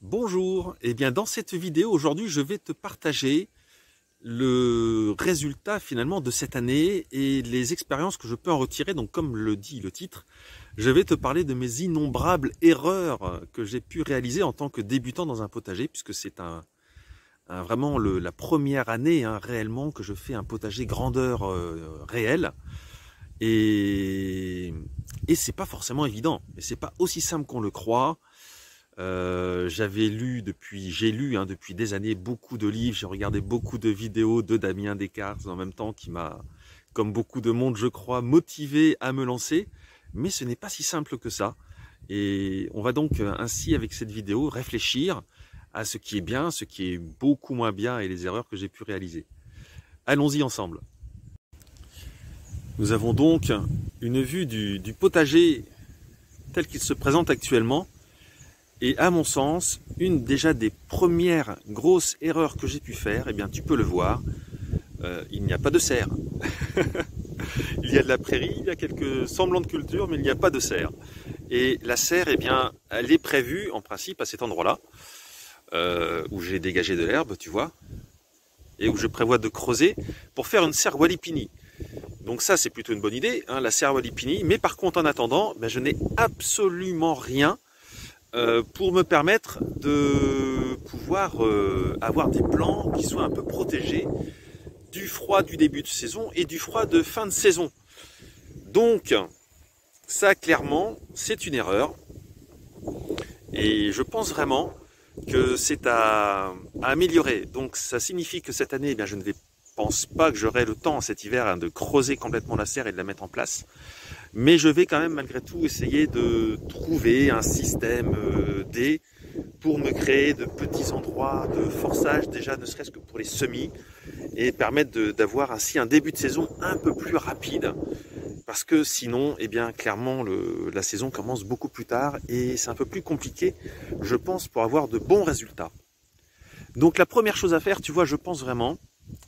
Bonjour, eh bien dans cette vidéo aujourd'hui je vais te partager le résultat finalement de cette année et les expériences que je peux en retirer. Donc comme le dit le titre, je vais te parler de mes innombrables erreurs que j'ai pu réaliser en tant que débutant dans un potager, puisque c'est vraiment la première année réellement que je fais un potager grandeur réelle. Et c'est pas forcément évident, et c'est pas aussi simple qu'on le croit. J'ai lu depuis des années beaucoup de livres, j'ai regardé beaucoup de vidéos de Damien Descartes en même temps qui m'a, comme beaucoup de monde je crois, motivé à me lancer. Mais ce n'est pas si simple que ça. Et on va donc ainsi avec cette vidéo réfléchir à ce qui est bien, ce qui est beaucoup moins bien et les erreurs que j'ai pu réaliser. Allons-y ensemble. Nous avons donc une vue du potager tel qu'il se présente actuellement. Et à mon sens, une déjà des premières grosses erreurs que j'ai pu faire, eh bien tu peux le voir, il n'y a pas de serre. Il y a de la prairie, il y a quelques semblants de culture, mais il n'y a pas de serre. Et la serre, eh bien, elle est prévue en principe à cet endroit-là, où j'ai dégagé de l'herbe, tu vois, et où je prévois de creuser pour faire une serre Walipini. Donc ça, c'est plutôt une bonne idée, la serre Walipini. Mais par contre, en attendant, ben, je n'ai absolument rien pour me permettre de pouvoir avoir des plants qui soient un peu protégés du froid du début de saison et du froid de fin de saison. Donc ça clairement c'est une erreur et je pense vraiment que c'est à améliorer. Donc ça signifie que cette année, eh bien, je ne pense pas que j'aurai le temps cet hiver de creuser complètement la serre et de la mettre en place. Mais je vais quand même malgré tout essayer de trouver un système D pour me créer de petits endroits de forçage, déjà ne serait-ce que pour les semis, et permettre d'avoir ainsi un début de saison un peu plus rapide. Parce que sinon, eh bien, clairement, la saison commence beaucoup plus tard et c'est un peu plus compliqué, je pense, pour avoir de bons résultats. Donc la première chose à faire, tu vois, je pense vraiment,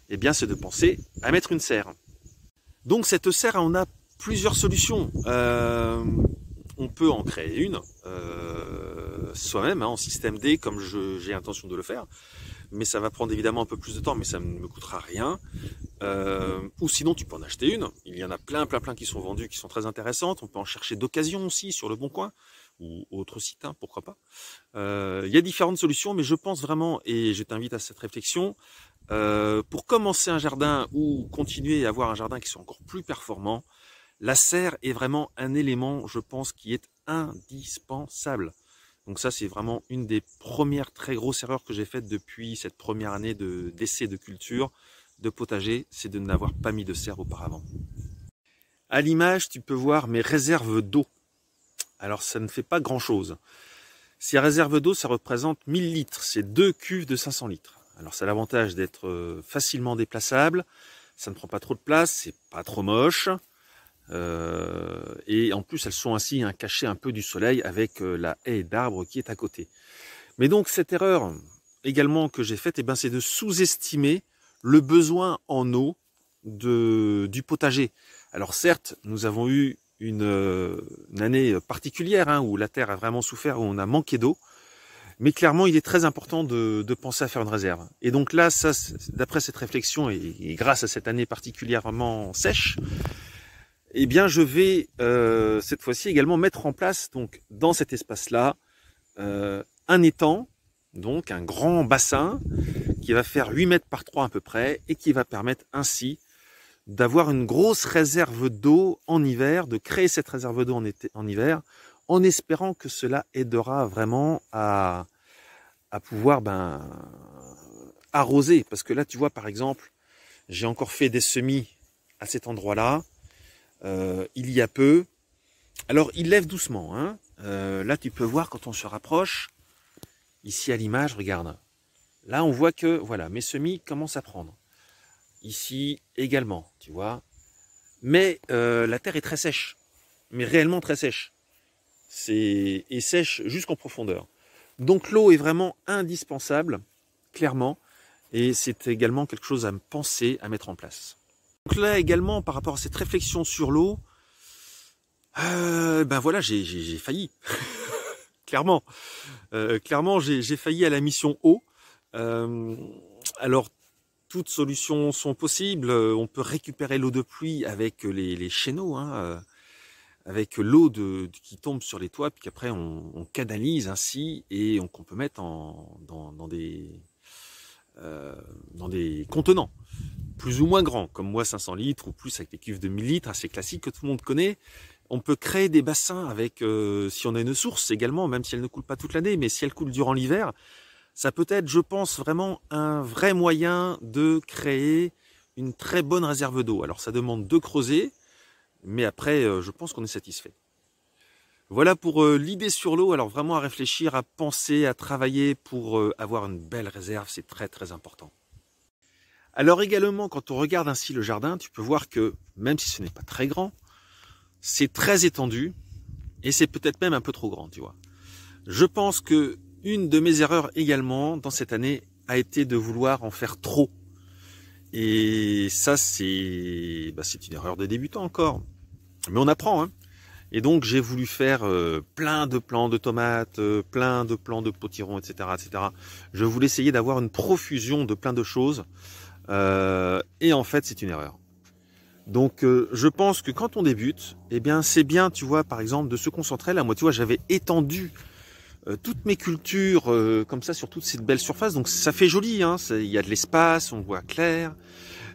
eh bien, c'est de penser à mettre une serre. Donc cette serre, on a plusieurs solutions. On peut en créer une soi-même en système D comme j'ai intention de le faire, mais ça va prendre évidemment un peu plus de temps, mais ça ne me coûtera rien. Ou sinon tu peux en acheter une. Il y en a plein qui sont vendues, qui sont très intéressantes. On peut en chercher d'occasion aussi sur le Bon Coin ou autre site, pourquoi pas. Il y a différentes solutions, mais je pense vraiment, et je t'invite à cette réflexion, pour commencer un jardin ou continuer à avoir un jardin qui soit encore plus performant, la serre est vraiment un élément, je pense, qui est indispensable. Donc ça, c'est vraiment une des premières très grosses erreurs que j'ai faites depuis cette première année d'essai de culture de potager, c'est de n'avoir pas mis de serre auparavant. À l'image, tu peux voir mes réserves d'eau. Alors ça ne fait pas grand-chose. Ces réserves d'eau, ça représente 1000 litres, c'est 2 cuves de 500 litres. Alors ça a l'avantage d'être facilement déplaçable, ça ne prend pas trop de place, c'est pas trop moche. Et en plus elles sont ainsi cachées un peu du soleil avec la haie d'arbres qui est à côté. Mais donc cette erreur également que j'ai faite, c'est de sous-estimer le besoin en eau du potager. Alors certes, nous avons eu une année particulière où la terre a vraiment souffert, où on a manqué d'eau. Mais clairement, il est très important de penser à faire une réserve. Et donc là, ça, d'après cette réflexion et grâce à cette année particulièrement sèche, eh bien, je vais cette fois-ci également mettre en place, donc, dans cet espace-là, un étang, donc un grand bassin qui va faire 8 mètres par 3 à peu près et qui va permettre ainsi d'avoir une grosse réserve d'eau en hiver, de créer cette réserve d'eau en hiver, en espérant que cela aidera vraiment à pouvoir arroser. Parce que là, tu vois, par exemple, j'ai encore fait des semis à cet endroit-là, il y a peu. Alors, il lève doucement. Là, tu peux voir quand on se rapproche, ici à l'image, regarde. Là, on voit que voilà, mes semis commencent à prendre. Ici également, tu vois. Mais la terre est très sèche, mais réellement très sèche. Et sèche jusqu'en profondeur. Donc l'eau est vraiment indispensable, clairement, et c'est également quelque chose à me penser, à mettre en place. Donc là également, par rapport à cette réflexion sur l'eau, voilà, j'ai failli. clairement. Clairement, j'ai failli à la mission eau. Euh, alors, toutes solutions sont possibles. On peut récupérer l'eau de pluie avec les chéneaux, hein, avec l'eau qui tombe sur les toits, puis qu'après on canalise ainsi et qu'on peut mettre dans des contenants plus ou moins grands, comme moi 500 litres ou plus avec des cuves de 1000 litres, assez classiques que tout le monde connaît. On peut créer des bassins avec, si on a une source également, même si elle ne coule pas toute l'année, mais si elle coule durant l'hiver, ça peut être, je pense, vraiment un vrai moyen de créer une très bonne réserve d'eau. Alors ça demande de creuser, mais après, je pense qu'on est satisfait. Voilà pour l'idée sur l'eau. Alors vraiment à réfléchir, à penser, à travailler pour avoir une belle réserve, c'est très très important. Alors également, quand on regarde ainsi le jardin, tu peux voir que, même si ce n'est pas très grand, c'est très étendu et c'est peut-être même un peu trop grand, tu vois. Je pense que une de mes erreurs également dans cette année a été de vouloir en faire trop. Et ça, c'est une erreur de débutant encore. Mais on apprend, hein. Et donc, j'ai voulu faire plein de plants de tomates, plein de plants de potirons, etc., etc. Je voulais essayer d'avoir une profusion de plein de choses. Et en fait, c'est une erreur. Donc, je pense que quand on débute, eh bien, c'est bien, tu vois, par exemple, de se concentrer. Là, moi, tu vois, j'avais étendu toutes mes cultures comme ça sur toute cette belle surface. Donc, ça fait joli, hein. Il y a de l'espace, on voit clair.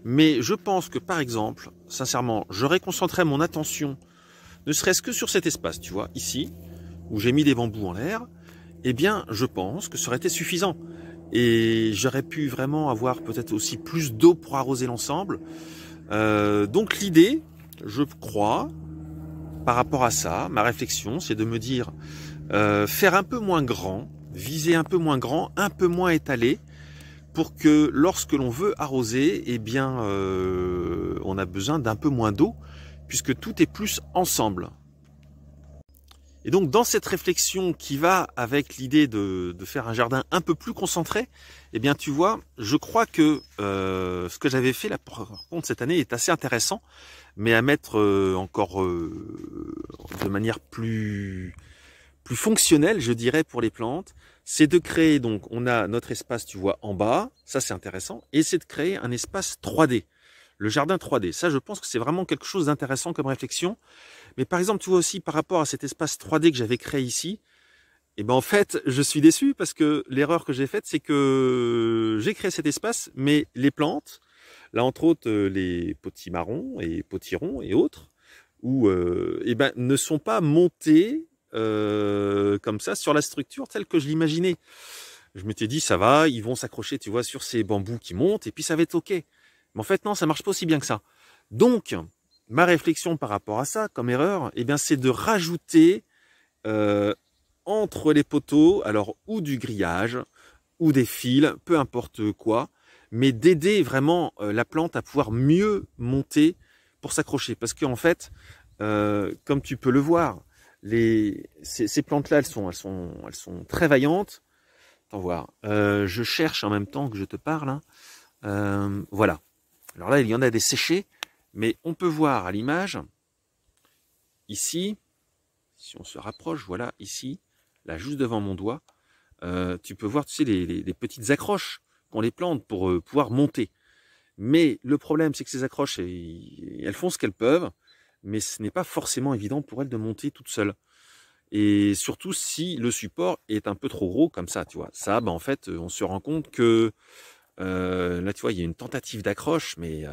Mais je pense que, par exemple, sincèrement, j'aurais concentré mon attention, ne serait-ce que sur cet espace, tu vois, ici, où j'ai mis des bambous en l'air. Eh bien, je pense que ça aurait été suffisant. Et j'aurais pu vraiment avoir peut-être aussi plus d'eau pour arroser l'ensemble. Donc l'idée, je crois, par rapport à ça, ma réflexion, c'est de me dire, faire un peu moins grand, viser un peu moins grand, un peu moins étalé, pour que lorsque l'on veut arroser, eh bien, on a besoin d'un peu moins d'eau, puisque tout est plus ensemble. Et donc dans cette réflexion qui va avec l'idée de faire un jardin un peu plus concentré, eh bien tu vois, je crois que ce que j'avais fait là par contre cette année est assez intéressant, mais à mettre encore de manière plus fonctionnelle, je dirais, pour les plantes, c'est de créer, donc on a notre espace, tu vois, en bas, ça c'est intéressant, et c'est de créer un espace 3D, le jardin 3D. Ça, je pense que c'est vraiment quelque chose d'intéressant comme réflexion. Mais par exemple, tu vois aussi par rapport à cet espace 3D que j'avais créé ici, et ben en fait, je suis déçu parce que l'erreur que j'ai faite, c'est que j'ai créé cet espace, mais les plantes, là entre autres les potimarrons et potirons et autres, ou eh ben ne sont pas montées comme ça sur la structure telle que je l'imaginais. Je m'étais dit ça va, ils vont s'accrocher, tu vois, sur ces bambous qui montent et puis ça va être ok. Mais en fait non, ça marche pas aussi bien que ça. Donc ma réflexion par rapport à ça, comme erreur, eh bien, c'est de rajouter entre les poteaux, alors ou du grillage, ou des fils, peu importe quoi, mais d'aider vraiment la plante à pouvoir mieux monter pour s'accrocher. Parce qu'en fait, comme tu peux le voir, ces plantes-là, elles sont très vaillantes. Attends voir. Je cherche en même temps que je te parle. Hein. Voilà. Alors là, il y en a des séchés. Mais on peut voir à l'image, ici, si on se rapproche, voilà, ici, là, juste devant mon doigt, tu peux voir, tu sais, les petites accroches qu'ont les plantes pour pouvoir monter. Mais le problème, c'est que ces accroches, elles font ce qu'elles peuvent, mais ce n'est pas forcément évident pour elles de monter toutes seules. Et surtout si le support est un peu trop gros, comme ça, tu vois. Ça, ben, en fait, on se rend compte que là, tu vois, il y a une tentative d'accroche, mais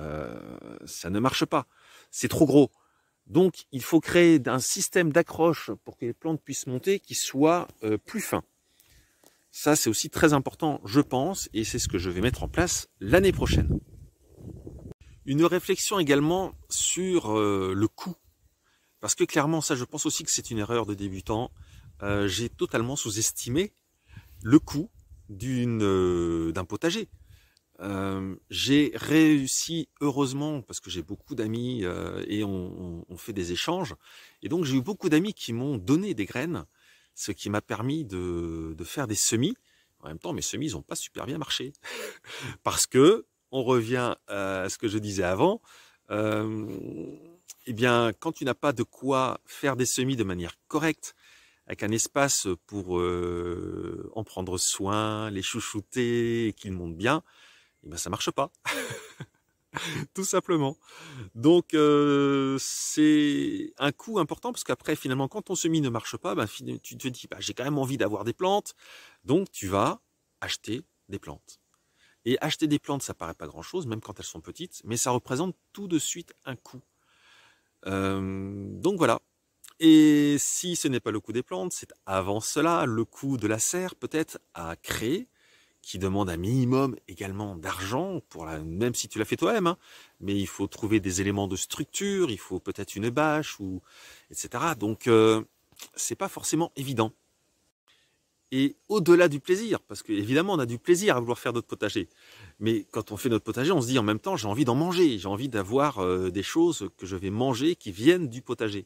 ça ne marche pas. C'est trop gros. Donc, il faut créer un système d'accroche pour que les plantes puissent monter qui soit plus fin. Ça, c'est aussi très important, je pense, et c'est ce que je vais mettre en place l'année prochaine. Une réflexion également sur le coût. Parce que clairement, ça, je pense aussi que c'est une erreur de débutant. J'ai totalement sous-estimé le coût d'un potager. J'ai réussi, heureusement, parce que j'ai beaucoup d'amis et on fait des échanges. Et donc, j'ai eu beaucoup d'amis qui m'ont donné des graines, ce qui m'a permis de faire des semis. En même temps, mes semis n'ont pas super bien marché. Parce que, on revient à ce que je disais avant, eh bien, quand tu n'as pas de quoi faire des semis de manière correcte, avec un espace pour en prendre soin, les chouchouter, et qu'ils montent bien, et ben ça marche pas, tout simplement. Donc c'est un coût important parce qu'après finalement quand ton semis ne marche pas, ben, tu te dis bah, j'ai quand même envie d'avoir des plantes, donc tu vas acheter des plantes. Et acheter des plantes, ça paraît pas grand chose, même quand elles sont petites, mais ça représente tout de suite un coût. Donc voilà. Et si ce n'est pas le coût des plantes, c'est avant cela le coût de la serre peut-être à créer, qui demande un minimum également d'argent, même si tu l'as fait toi-même, hein, mais il faut trouver des éléments de structure, il faut peut-être une bâche, etc. Donc c'est pas forcément évident. Et au-delà du plaisir, parce qu'évidemment on a du plaisir à vouloir faire notre potager, mais quand on fait notre potager, on se dit en même temps j'ai envie d'en manger, j'ai envie d'avoir des choses que je vais manger qui viennent du potager.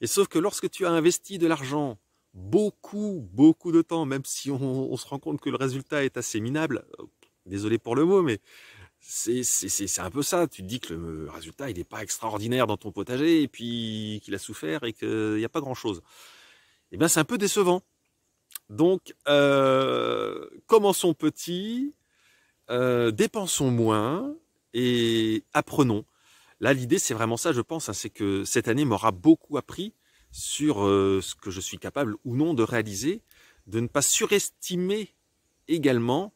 Et sauf que lorsque tu as investi de l'argent, beaucoup de temps, même si on se rend compte que le résultat est assez minable, désolé pour le mot, mais c'est un peu ça, tu te dis que le résultat il n'est pas extraordinaire dans ton potager, et puis qu'il a souffert et qu'il n'y a pas grand-chose. Et bien c'est un peu décevant. Donc, commençons petit, dépensons moins et apprenons. Là, l'idée, c'est vraiment ça, je pense, hein, c'est que cette année m'aura beaucoup appris sur ce que je suis capable ou non de réaliser, de ne pas surestimer également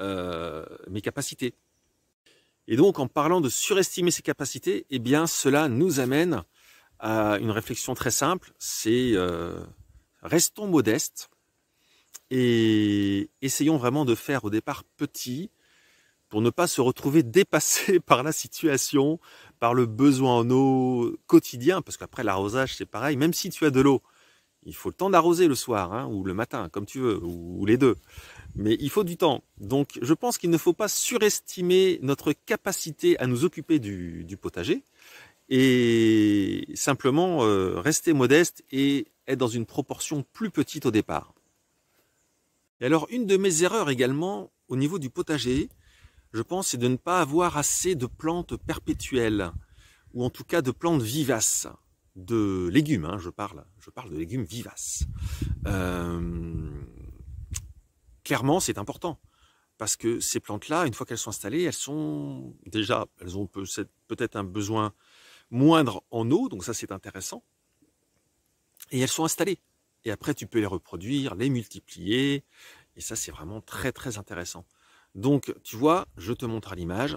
mes capacités. Et donc, en parlant de surestimer ses capacités, eh bien, cela nous amène à une réflexion très simple, c'est restons modestes, et essayons vraiment de faire au départ petit pour ne pas se retrouver dépassé par la situation, par le besoin en eau quotidien, parce qu'après l'arrosage c'est pareil, même si tu as de l'eau, il faut le temps d'arroser le soir, hein, ou le matin, comme tu veux, ou les deux, mais il faut du temps. Donc je pense qu'il ne faut pas surestimer notre capacité à nous occuper du potager, et simplement rester modeste et être dans une proportion plus petite au départ. Et alors, une de mes erreurs également, au niveau du potager, je pense, c'est de ne pas avoir assez de plantes perpétuelles, ou en tout cas de plantes vivaces, de légumes, hein, je parle de légumes vivaces. Clairement, c'est important, parce que ces plantes-là, une fois qu'elles sont installées, elles ont peut-être un besoin moindre en eau, donc ça c'est intéressant, et elles sont installées. Et après, tu peux les reproduire, les multiplier. Et ça, c'est vraiment très intéressant. Donc, tu vois, je te montre à l'image.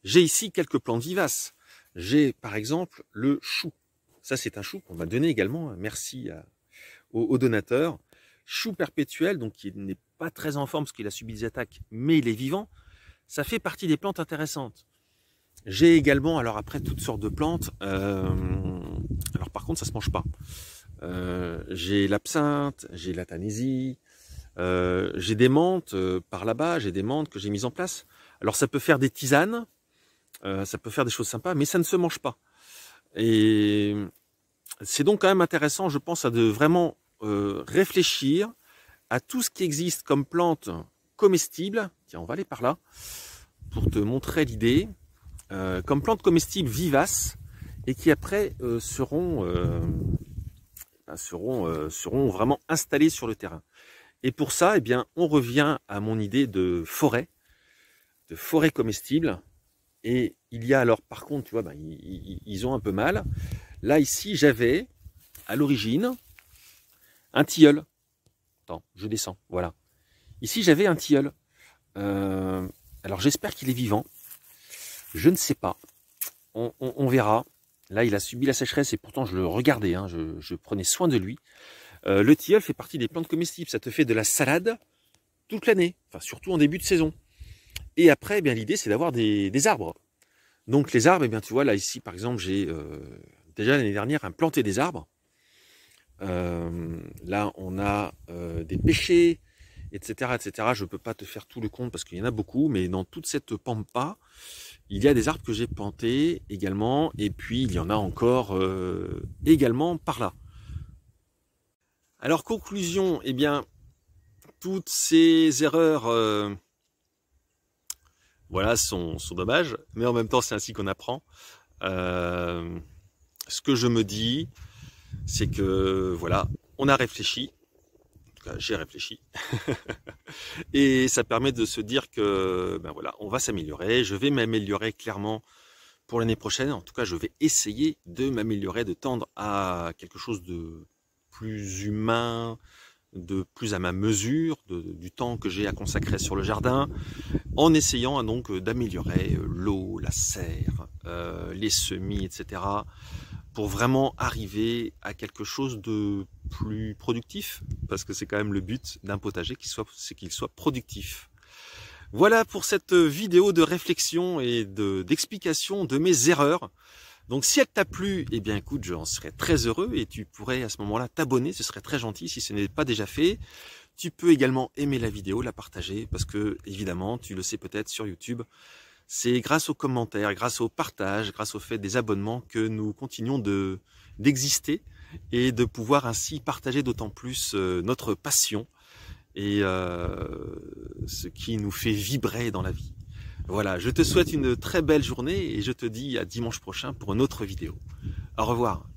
J'ai ici quelques plantes vivaces. J'ai, par exemple, le chou. Ça, c'est un chou qu'on m'a donné également. Merci au donateur. Chou perpétuel, donc qui n'est pas très en forme parce qu'il a subi des attaques, mais il est vivant. Ça fait partie des plantes intéressantes. J'ai également, alors après, toutes sortes de plantes. Alors par contre, ça se mange pas. J'ai l'absinthe, j'ai la tanésie, j'ai des menthes par là-bas, j'ai des menthes que j'ai mises en place. Alors ça peut faire des tisanes, ça peut faire des choses sympas, mais ça ne se mange pas. Et c'est donc quand même intéressant, je pense, de vraiment réfléchir à tout ce qui existe comme plantes comestibles. Tiens, on va aller par là pour te montrer l'idée. Comme plantes comestibles vivaces et qui après seront vraiment installées sur le terrain. Et pour ça, eh bien, on revient à mon idée de forêt comestible. Et il y a alors, par contre, tu vois, ben, ils ont un peu mal. Là, ici, j'avais, à l'origine, un tilleul. Attends, je descends, voilà. Ici, j'avais un tilleul. Alors, j'espère qu'il est vivant. Je ne sais pas. On verra. Là, il a subi la sécheresse et pourtant, je le regardais. Hein, je prenais soin de lui. Le tilleul fait partie des plantes comestibles. Ça te fait de la salade toute l'année. Enfin, surtout en début de saison. Et après, eh bien, l'idée, c'est d'avoir des arbres. Donc, les arbres, eh bien, tu vois, là, ici, par exemple, j'ai déjà l'année dernière implanté des arbres. Là, on a des pêchers, etc., etc. Je ne peux pas te faire tout le compte parce qu'il y en a beaucoup, mais dans toute cette pampa, il y a des arbres que j'ai plantés également, et puis il y en a encore également par là. Alors, conclusion, eh bien, toutes ces erreurs, voilà, sont dommages, mais en même temps, c'est ainsi qu'on apprend. Ce que je me dis, c'est que, voilà, on a réfléchi, en tout cas j'ai réfléchi, et ça permet de se dire que ben voilà, on va s'améliorer, je vais m'améliorer clairement pour l'année prochaine. En tout cas, je vais essayer de m'améliorer, de tendre à quelque chose de plus humain, de plus à ma mesure, du temps que j'ai à consacrer sur le jardin, en essayant donc d'améliorer l'eau, la serre, les semis, etc., pour vraiment arriver à quelque chose de plus productif, parce que c'est quand même le but d'un potager, c'est qu'il soit productif. Voilà pour cette vidéo de réflexion et d'explication de mes erreurs. Donc si elle t'a plu, eh bien écoute, j'en serais très heureux et tu pourrais à ce moment-là t'abonner, ce serait très gentil si ce n'est pas déjà fait. Tu peux également aimer la vidéo, la partager, parce que évidemment, tu le sais peut-être sur YouTube, c'est grâce aux commentaires, grâce au partage, grâce au fait des abonnements que nous continuons d'exister et de pouvoir ainsi partager d'autant plus notre passion et ce qui nous fait vibrer dans la vie. Voilà, je te souhaite une très belle journée et je te dis à dimanche prochain pour une autre vidéo. Au revoir.